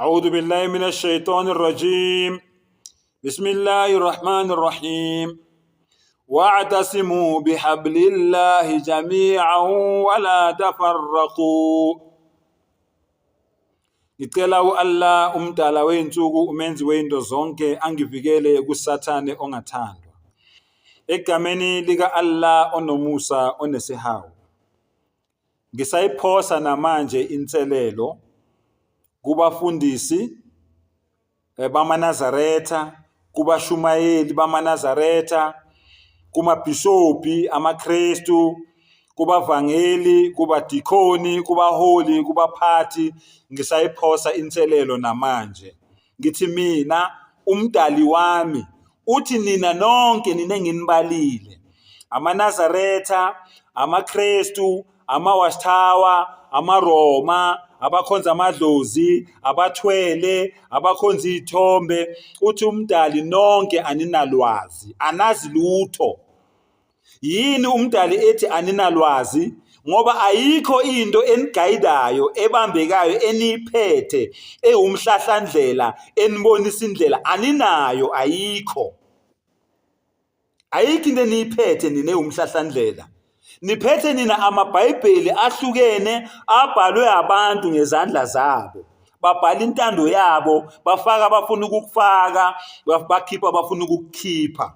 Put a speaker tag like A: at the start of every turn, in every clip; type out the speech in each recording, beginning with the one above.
A: أعوذ بالله من الشيطان الرجيم بسم الله الرحمن الرحيم واعتصموا بحبل الله جميعا ولا تفرقوا. Ngicela Allah umdala weinsuku umenzi weinto zonke angivikele kusathane ongathandwa. Egameni lika Allah onomusa onesihawu. Ngisayiphosa namanje inselelo kubafundisi bamaNazaretha, kubashumayeli bamaNazaretha, kumabhishopi amaKristu, kubavangeli, kubadikoni, kubaholi, kubaphathi. Ngisayiphosa inselelo namanje ngithi mina umdali wami uthi nina nonke ninenginibalile, amaNazaretha, amaKristu, amawashtawa, amaRoma, abakhonza amadlozi, abathwele, abakhonza izithombe. Uthi umdali nonke aninalwazi, anazi lutho. Yini umdali ethi aninalwazi? Ngoba ayikho into enigayidayo, ebambekayo, eniphethe, ewumhlahlandlela, enibonisa indlela. Aninayo, ayikho. Ayikho into eniphethe nina ewumhlahlandlela. Niphethe nina amabhayibheli ahlukene abhalwe abantu ngezandla zabo. Babhala intando yabo, bafaka abafuna ukukufaka, bakhipha abafuna ukukukhipha.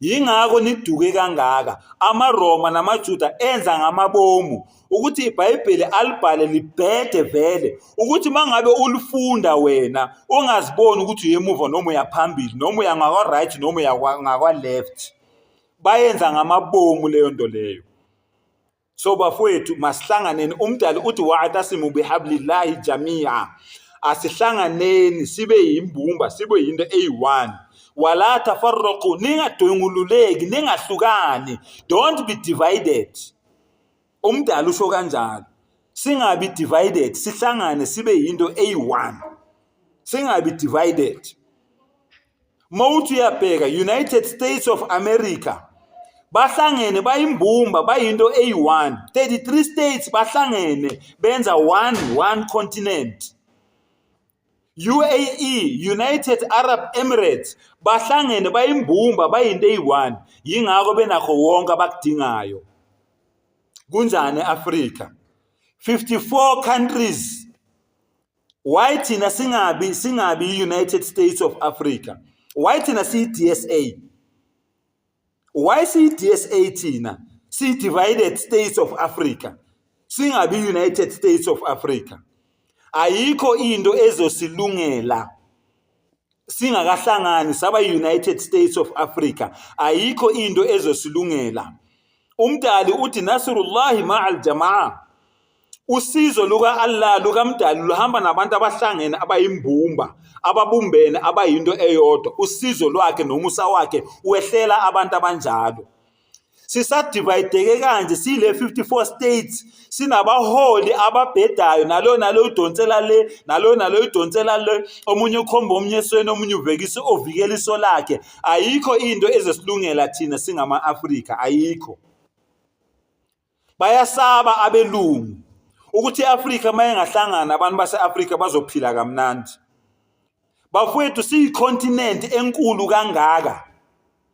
A: Yingakho niduke kangaka. AmaRoma namaJuda enza ngamabomu ukuthi iBhayibheli alibhale libhede vele, ukuthi mangabe ulifunda wena ungaziboni ukuthi uyemuva noma uyaphambili, noma uya ngakwa right noma uya ngakwa left. Bayenza ngamabomu leyo nto leyo. So bafowethu, masihlanganeni. Umdali uthi wa'tasimu bihablillahi jami'a. Asihlanganeni sibe yimbumba, sibe yinto eyi-one. Wala tafarraqu, ningadungululeki, ningahlukani. Don't be divided. Umdali usho kanjalo. Singabi divided, sihlangane sibe yinto eyi-one. Singabi divided. Mawuthi uyabheka United States of America, bahlangene bayimbumba, bayinto eyi-one. 33 states bahlangene benza one continent. UAE, United Arab Emirates, bahlangene bayimbumba, bayinto eyi-one. Yingakho benakho wonke abakudingayo. Kunjani Africa? 54 countries. Why thina singabi United States of Africa? Why thina siyi-DSA? Why siyi-DSA thina? Siyi-Divided States of Africa. Singabi United States of Africa. Ayikho into ezosilungela singakahlangani saba United States of Africa. Ayikho into ezosilungela. Umdali uthi Nasrullahi ma'al jamaa. Usizo luka Allah lukaMdali luhamba nabantu abahlangene abayimbumba, ababumbene, abayinto eyodwa. Usizo lwakhe nomusa wakhe wehlela abantu abanjalo. Sisadivayideke kanje sile 54 states, sinabaholi ababhedayo, nalo udonsela le, nalo udonsela le, omunye ukhomba omunye esweni, omunye uvekisa ovikela iso lakhe. Ayikho into ezesilungela thina singama-Afrika, ayikho. Bayasaba abelungu ukuthi iAfrika mayengahlangana abantu base-Afrika bazophila kamnandi. Bafowethu siyicontinent enkulu kangaka.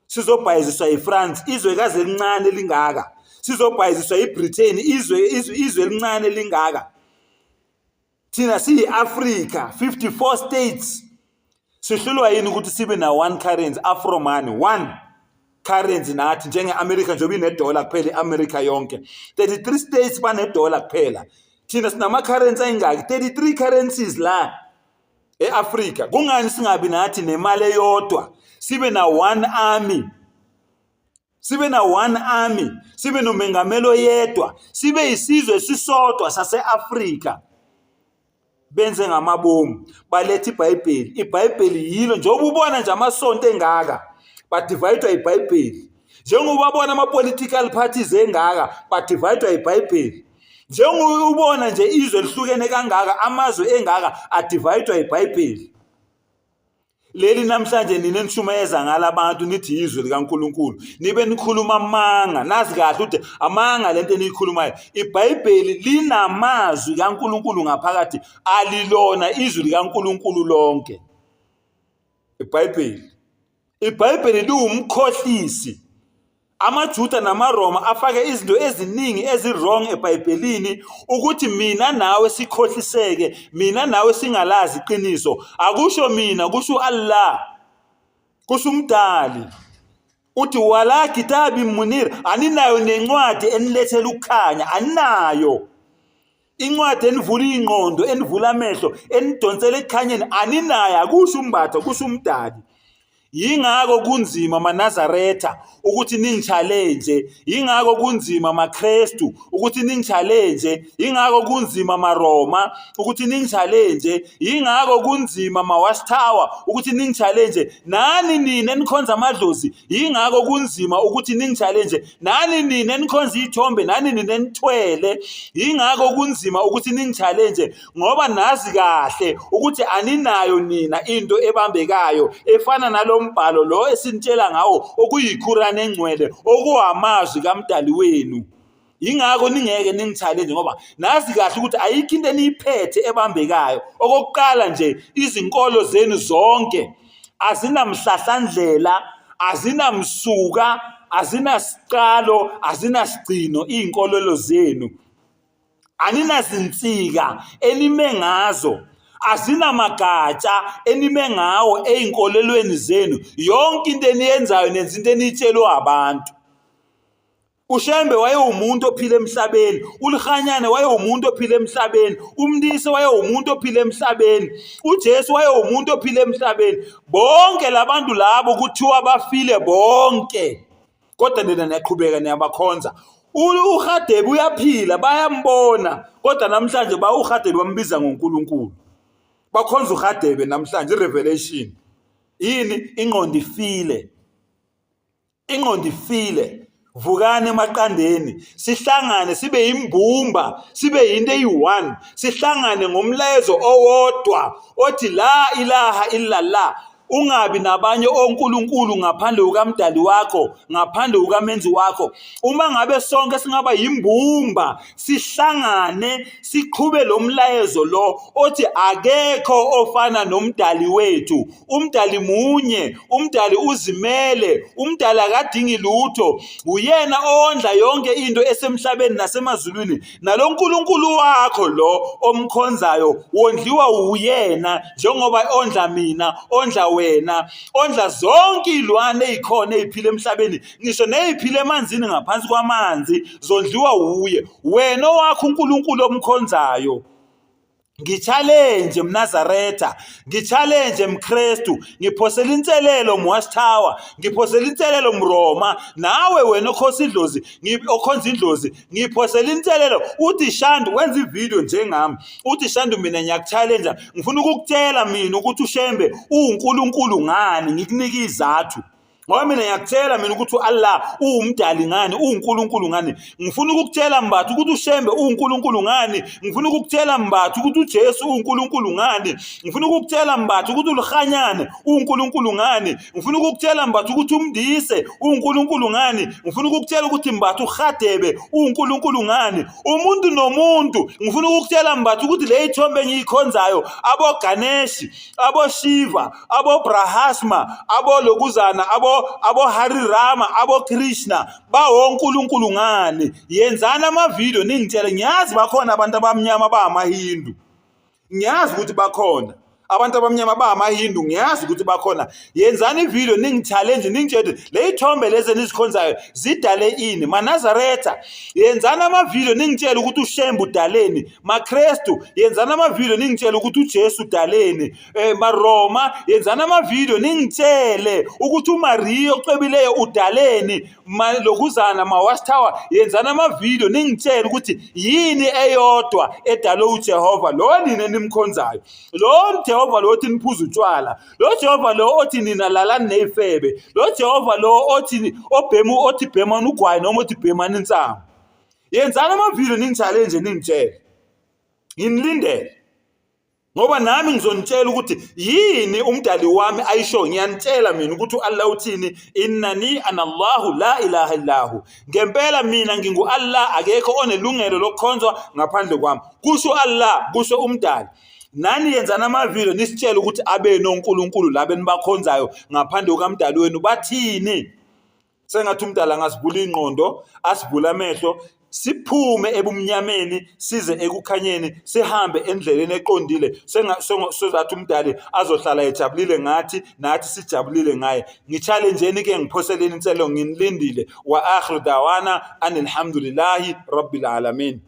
A: Sizobhayiziswa yiFrance, izwekazi elincane lingaka. Sizobhayiziswa yiBritain, izwe elincane lingaka. Thina siyi-Afrika, 54 states. Sihlulwa yini ukuthi sibe na one currency, Afro money, one currency nathi njenge-America njengoba inedola kuphela i-America yonke. 33 states banedola kuphela. Thina sinama-currency ayingaki? 33 currencies la e-Afrika. Kungani singabi nathi nemali eyodwa? Sibe na one army. Sibe na one army. Sibe nomengamelo yedwa. Sibe isizwe sisodwa sase-Afrika. Benze ngamabomu. Balethe iBhayibheli. iBhayibheli yilo njengoba ubona nje amasonto engaka, badivayidwa iBhayibheli. Njengoba ubona ama-political parties engaka, badivayidwa iBhayibheli. Njengoba ubona nje izwe lihlukene kangaka, amazwe engaka adivayidwa iBhayibheli. leli namhlanje nina nishumayeza ngalabantu nithi izwi likaNkulunkulu nibe nikhuluma amanga, nazi kahle ukuthi amanga lento eniyikhulumayo. iBhayibheli linamazwi kaNkulunkulu ngaphakathi, alilona izwi likaNkulunkulu lonke. iBhayibheli liwumkhohlisi. AmaJuda namaRoma afake izinto eziningi ezi-wrong eBhayibhelini ukuthi mina nawe sikhohliseke, mina nawe singalazi iqiniso. Akusho mina, kusho Allah, kusho umdali. Uthi wala kitabi munir, aninayo nencwadi enilethela ukukhanya, aninayo. Incwadi enivula ingqondo, enivula amehlo, enidonsela ekukhanyeni, aninayo. Akusho umbatha, kusho umdali. Yingako kunzima maNazaretha ukuthi ningi-challenge, yingako kunzima maKristu ukuthi ningi-challenge, yingako kunzima maRoma ukuthi ningi-challenge, yingako kunzima maWatchtower ukuthi ningi-challenge. Nani nina enikhonza amadlozi, yingako kunzima ukuthi ningi-challenge. Nani nina enikhonza iy'thombe, nani nina enithwele, yingako kunzima ukuthi ningi-challenge, ngoba nazi kahle ukuthi aninayo nina into ebambekayo efana nalo mbhalo lo esinitshela ngawo okuyiKhurani engcwele, okuhamazwi kaMdali wenu. Yingako ningeke ningi-challenge ngoba nazi kahle ukuthi ayikho into eniyiphethe ebambekayo. Okokuqala nje, izinkolo zenu zonke azinamhlahlandlela, azinamsuka, azinasiqalo, azinasigcino. Iy'nkolelo zenu aninazinsika enime ngazo, azinamagatsha enime ngawo ey'nkolelweni zenu. Yonke into eniyenzayo nenza into eniyitshelwe abantu. uShembe wayewumuntu ophila emhlabeni, uLikhanyane wayewumuntu ophila emhlabeni, uMnisi wayewumuntu ophila emhlabeni, uJesu wayewumuntu ophila emhlabeni. Bonke labantu labo kuthiwa bafile bonke, kodwa nina niyaqhubeka niyabakhonza. uRadebe uyaphila, bayambona, kodwa namhlanje uRadebe bambiza ngoNkulunkulu. Bakhonza uRadebe namhlanje. iRevelation yini? Ingqondo ifile, ingqondo ifile. Vukani emaqandeni, sihlangane sibe yimbumba, sibe yinto eyi-one, sihlangane ngomlayezo owodwa othi la ilaha illallah. Ungabi nabanye onkulunkulu ngaphandle kukaMdali wakho, ngaphandle kukaMenzi wakho. Uma ngabe sonke singaba yimbumba, sihlangane siqhube lo mlayezo lo othi akekho ofana nomdali wethu. Umdali munye, umdali uzimele, umdali akadingi lutho, uyena ondla yonke into esemhlabeni nasemazulwini. Nalo nkulunkulu wakho lo omkhonzayo wondliwa uyena, njengoba ondla mina, ondla wena, ondla zonke izilwane ezikhona eziphila emhlabeni, ngisho neziphila emanzini ngaphansi kwamanzi, zondliwa uye. Wena wakho uNkulunkulu omkhonzayo. Ngi-challenge mNazaretha, ngi-challenge mKristu, ngiphosela inselelo mWatchtower, ngiphosela inselelo mRoma. Nawe wena okhonza indlozi, ngiphosela inselelo. Uthi Shandu wenza ivideo njengami, uthi Shandu mina ngiyakuchallenge, ngifuna ukukutshela mina ukuthi uShembe uNkulunkulu ngani, ngikunika izathu. Ngoba mina ngiyakutshela mina ukuthi Allah uwumdali ngani, uNkulunkulu ngani. Ngifuna ukukutshela Mbatha ukuthi uShembe uNkulunkulu ngani. Ngifuna ukukutshela Mbatha ukuthi uJesu uNkulunkulu ngani. Ngifuna ukukutshela Mbatha ukuthi uLikhanyane uNkulunkulu ngani. Ngifuna ukukutshela Mbatha ukuthi uMndise uNkulunkulu ngani. Ngifuna ukukutshela ukuthi Mbatha uRadebe uNkulunkulu ngani. Umuntu nomuntu ngifuna ukukutshela Mbatha ukuthi le ithombe engiyikhonzayo, abo Ganeshi, abo Shiva, abo Brahmasma, abo Lokuzana, abo Hari Rama, abo Krishna, bawonkulunkulu ngani. Yenzani amavideo ningitshele. Ngiyazi bakhona abantu abamnyama bangamaHindu, ngiyazi ukuthi bakhona abantu abamnyama bangamaHindu, ngiyazi ukuthi bakhona. Yenzani ivideo ningi-challenge, ningitshele le ithombe lezi enizikhonzayo zidale ini. maNazaretha, yenzani amavideo ningitshele ukuthi uShembe udaleni. maKristu, yenzani amavideo ningitshele ukuthi uJesu udaleni. maRoma, yenzani amavideo ningitshele ukuthi uMaria ocwebileyo udaleni. Lokuzana maWatchtower, yenzani amavideo ningitshele ukuthi yini eyodwa edale uJehova lo nina nimkhonzayo. Lo Jehova lo othi niphuza utshwala, lo Jehova lo othi nina lalani ney'febe, lo Jehova lo othi bhemani ugwayi noma othi bhemani insango. Yenzani amavideo ningi-challenge ningitshele. Nginilindele, ngoba nami ngizonitshela ukuthi yini umdali wami ayisho. Ngiyanitshela mina ukuthi Allah uthini, innani ana Allahu la ilaha illahu, ngempela mina ngingu-Allah, akekho onelungelo lokukhonzwa ngaphandle kwami. Kusho Allah, kusho umdali. Nani yenzana amavidiyo nisitshele ukuthi abe nonkulunkulu laba enibakhonzayo ngaphandle kukamdali wenu bathini. Sengathi umdala angasivula ingqondo, asivula amehlo, siphume ebumnyameni size ekukhanyeni, sihambe endleleni eqondile. Sozathi umdali azohlala ejabulile ngathi, nathi sijabulile ngaye. Ngichallenjeni ke, ngiphoseleni inselo, nginilindile. Wa akhiru dawana anilhamdulillahi rabbil alamin.